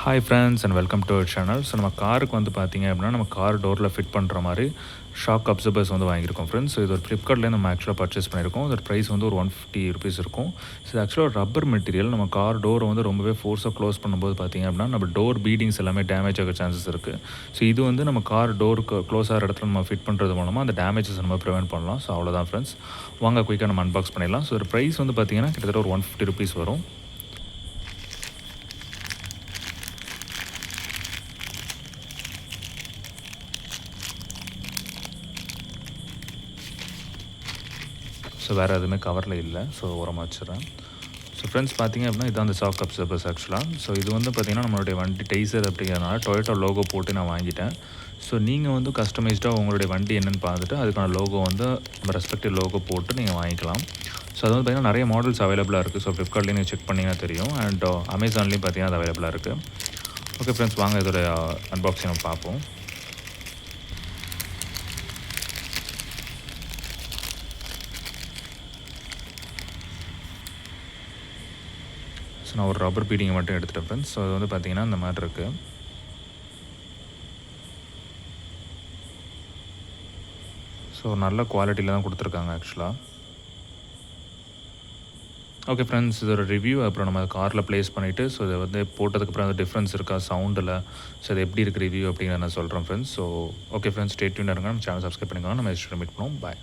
Hi friends and welcome to our channel. So நம்ம காருக்கு வந்து பார்த்திங்க அப்படின்னா நம்ம கார் டோரில் ஃபிட் பண்ணுற மாதிரி ஷாக் அப்சர்பர்ஸ் வந்து வாங்கியிருக்கோம் ஃப்ரெண்ட்ஸ். ஸோ இது ஒரு ஃப்ளிப்கார்ட்லேருந்து நம்ம ஆக்சுவலாக பர்ச்சேஸ் பண்ணியிருக்கோம். இதோட ப்ரைஸ் வந்து ஒரு ₹150 இருக்கும். ஸோ இது ஆக்சுவலாக ரப்பர் மெட்டீரியல். நம்ம கார் டோரை வந்து ரொம்பவே ஃபோர்ஸாக க்ளோஸ் பண்ணும்போது பார்த்திங்க அப்படின்னா நம்ம டோர் பீடிங்ஸ் எல்லாமே டேமேஜ் ஆக சான்சஸ் இருக்குது. ஸோ இது வந்து நம்ம கார் டோருக்கு க்ளோஸ் ஆகிற இடத்துல நம்ம ஃபிட் பண்ணுறது மூலமாக அந்த டேமேஜஸ் நம்ம ப்ரிவென்ட் பண்ணலாம். ஸோ அவ்வளோதான் ஃப்ரெண்ட்ஸ். வாங்க குயிக்காக நம்ம அன்பாக்ஸ் பண்ணிடலாம். ஸோ ஒரு ப்ரைஸ் வந்து பார்த்திங்கன்னா கிட்டத்தட்ட ஒரு ₹150 வரும். ஸோ வேறு எதுவுமே கவரில் இல்லை. ஸோ ஓரமாக வச்சுறேன். ஸோ ஃப்ரெண்ட்ஸ் பார்த்திங்க அப்படின்னா இதுதான் அந்த ஷாக் அப்சர்பர்ஸ் ஆக்சுவலாக. ஸோ இது வந்து பார்த்திங்கன்னா நம்மளுடைய வண்டி டைசர் அப்படிங்கிறதுனால டொயோட்டா லோகோ போட்டு நான் வாங்கிட்டேன். ஸோ நீங்கள் வந்து கஸ்டமைஸ்டாக உங்களுடைய வண்டி என்னென்னு பார்த்துட்டு அதுக்கான லோகோ வந்து நம்ம ரெஸ்பெக்டிவ் லோகோ போட்டு நீங்கள் வாங்கிக்கலாம். ஸோ அது வந்து பார்த்திங்கன்னா நிறைய மாடல்ஸ் அவைலபிளாக இருக்குது. ஸோ ஃப்ளிப்கார்ட்லேயும் நீங்கள் செக் பண்ணிங்கன்னா தெரியும். அண்ட் அமேசான்லேயும் பார்த்திங்கன்னா அது அவைலபிளாக இருக்குது. ஓகே ஃப்ரெண்ட்ஸ், வாங்க இதோட அன்பாக்சிங் நம்ம பார்ப்போம். ஸோ நான் ஒரு ரப்பர் பீடிங்கை மட்டும் எடுத்துகிட்டேன் ஃப்ரெண்ட்ஸ். ஸோ அது வந்து பார்த்திங்கன்னா இந்த மாதிரி இருக்குது. ஸோ நல்ல குவாலிட்டியில் தான் கொடுத்துருக்காங்க ஆக்சுவலாக. ஓகே ஃப்ரெண்ட்ஸ், இதோட ரிவ்யூ அப்புறம் நம்ம காரில் ப்ளேஸ் பண்ணிவிட்டு ஸோ இதை வந்து போட்டதுக்கப்புறம் அது டிஃப்ரென்ஸ் இருக்கா சவுண்டில், ஸோ அது எப்படி இருக்குது ரிவ்யூ அப்படிங்கிறத நான் சொல்கிறேன் friends. So okay friends, stay டியூன்டாக இருங்க. நம்ம சேனல் சப்ஸ்கிரைப் பண்ணிக்கோங்க. நம்ம நெக்ஸ்ட் மீட் பண்ணுவோம். பாய்.